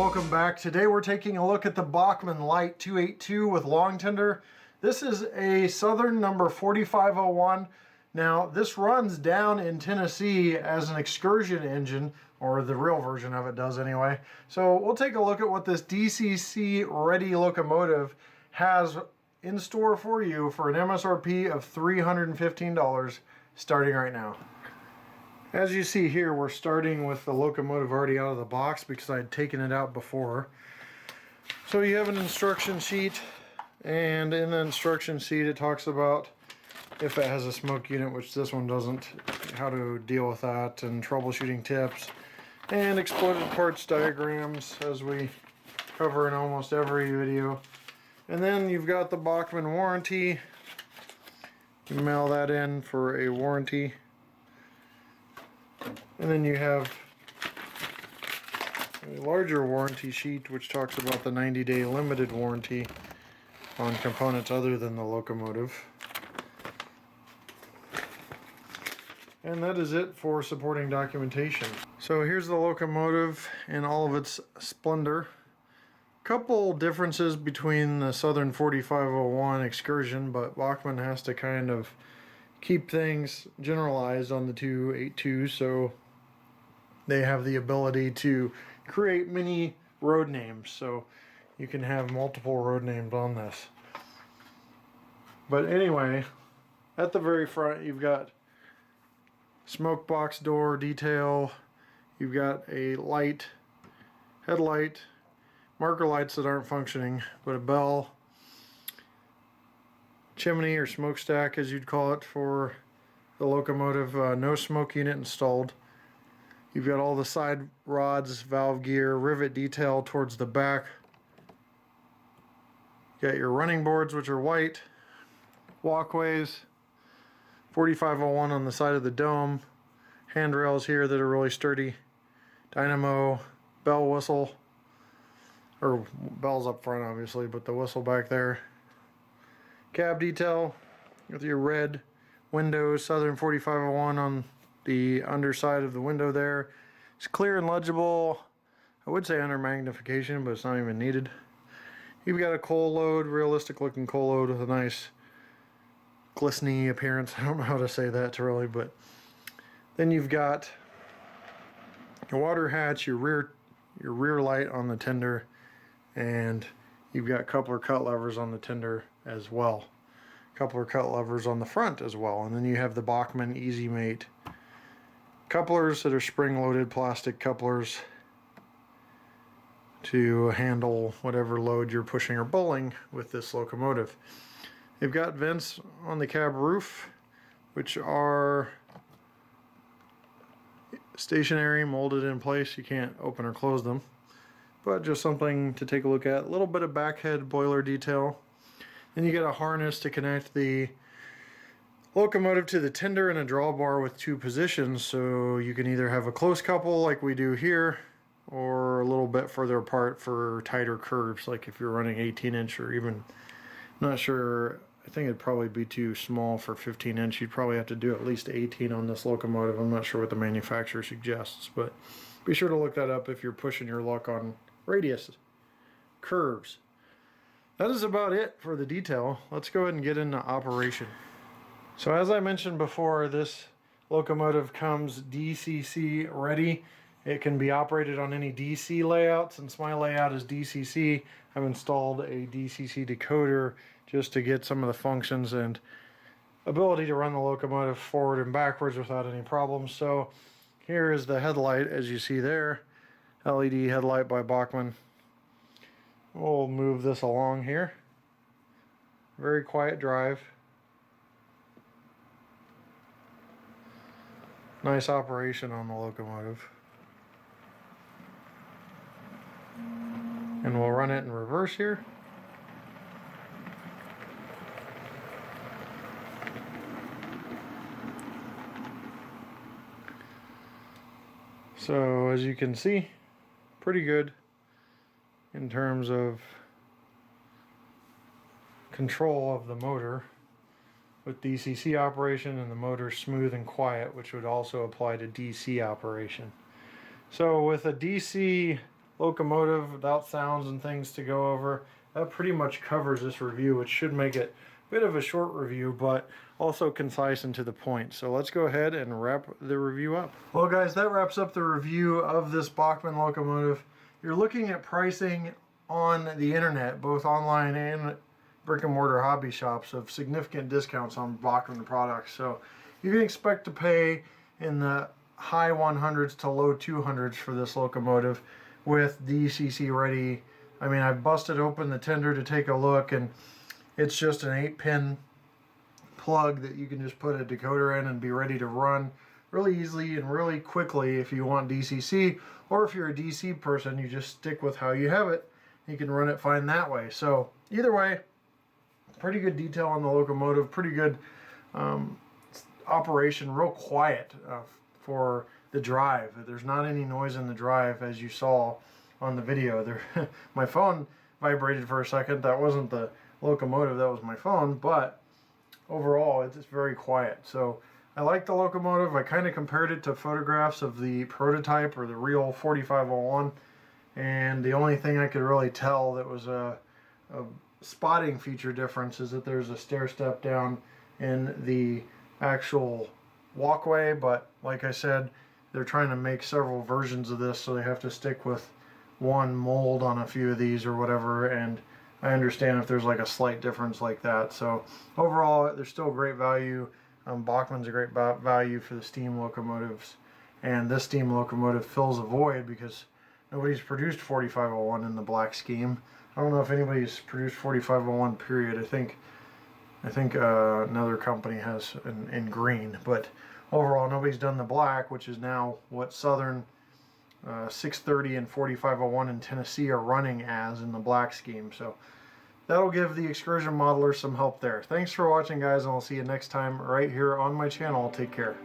welcome back. Today we're taking a look at the Bachmann Light 282 with long tender. This is a Southern number 4501. Now this runs down in Tennessee as an excursion engine, or the real version of it does anyway. So we'll take a look at what this DCC ready locomotive has in store for you for an MSRP of $315 starting right now. As you see here, we're starting with the locomotive already out of the box because I had taken it out before. So you have an instruction sheet, and in the instruction sheet it talks about if it has a smoke unit, which this one doesn't, how to deal with that, and troubleshooting tips, and exploded parts diagrams, as we cover in almost every video. And then you've got the Bachmann warranty. You mail that in for a warranty. And then you have a larger warranty sheet which talks about the 90-day limited warranty on components other than the locomotive. And that is it for supporting documentation. So here's the locomotive in all of its splendor. Couple differences between the Southern 4501 excursion, but Bachmann has to kind of keep things generalized on the 282, so they have the ability to create many road names, so you can have multiple road names on this. But anyway, at the very front you've got smoke box door detail, you've got a light, headlight, marker lights that aren't functioning, but a bell, chimney or smokestack as you'd call it for the locomotive, no smoke unit installed. You've got all the side rods, valve gear, rivet detail towards the back. You got your running boards, which are white, walkways, 4501 on the side of the dome, handrails here that are really sturdy, dynamo, bell whistle, or bells up front obviously, but the whistle back there. Cab detail with your red windows, Southern 4501 on the underside of the window there. It's clear and legible. I would say under magnification, but it's not even needed. You've got a coal load, realistic looking coal load with a nice glistening appearance. I don't know how to say that really, but then you've got your water hatch, your rear light on the tender, and you've got coupler cut levers on the tender as well. Coupler cut levers on the front as well. And then you have the Bachmann Easy Mate couplers that are spring-loaded plastic couplers to handle whatever load you're pushing or pulling with this locomotive. You've got vents on the cab roof, which are stationary, molded in place. You can't open or close them, but just something to take a look at. A little bit of backhead boiler detail. Then you get a harness to connect the locomotive to the tender and a drawbar with two positions, so you can either have a close couple like we do here, or a little bit further apart for tighter curves, like if you're running 18-inch or even, not sure, I think it'd probably be too small for 15-inch. You'd probably have to do at least 18 on this locomotive. I'm not sure what the manufacturer suggests, but be sure to look that up if you're pushing your luck on radius curves. That is about it for the detail. Let's go ahead and get into operation. So as I mentioned before, this locomotive comes DCC ready. It can be operated on any DC layout. Since my layout is DCC, I've installed a DCC decoder just to get some of the functions and ability to run the locomotive forward and backwards without any problems. So here is the headlight, as you see there. LED headlight by Bachmann. We'll move this along here. Very quiet drive. Nice operation on the locomotive. And we'll run it in reverse here. So as you can see, pretty good in terms of control of the motor with DCC operation, and the motor smooth and quiet, which would also apply to DC operation. So with a DC locomotive without sounds and things to go over. That pretty much covers this review, which should make it a bit of a short review, but also concise and to the point. So let's go ahead and wrap the review up. Well guys, that wraps up the review of this Bachmann locomotive. You're looking at pricing on the internet, both online and brick and mortar hobby shops, of significant discounts on Bachmann products. So you can expect to pay in the high 100s to low 200s for this locomotive with DCC ready. I mean, I busted open the tender to take a look, and it's just an 8-pin plug that you can just put a decoder in and be ready to run really easily and really quickly if you want DCC, or if you're a DC person, you just stick with how you have it. You can run it fine that way. So either way, pretty good detail on the locomotive, pretty good operation, real quiet for the drive. There's not any noise in the drive, as you saw on the video. There, my phone vibrated for a second. That wasn't the locomotive, that was my phone, but overall it's very quiet. So I like the locomotive. I kind of compared it to photographs of the prototype or the real 4501, and the only thing I could really tell that was a spotting feature difference is that there's a stair step down in the actual walkway, but like I said, they're trying to make several versions of this, so they have to stick with one mold on a few of these or whatever, and I understand if there's like a slight difference like that. So overall, there's still great value. Bachmann's a great value for the steam locomotives, and this steam locomotive fills a void because nobody's produced 4501 in the black scheme. I don't know if anybody's produced 4501 period. I think another company has in green, but overall nobody's done the black, which is now what Southern 630 and 4501 in Tennessee are running as in the black scheme. So that'll give the excursion modeler some help there. Thanks for watching, guys, and I'll see you next time right here on my channel. Take care.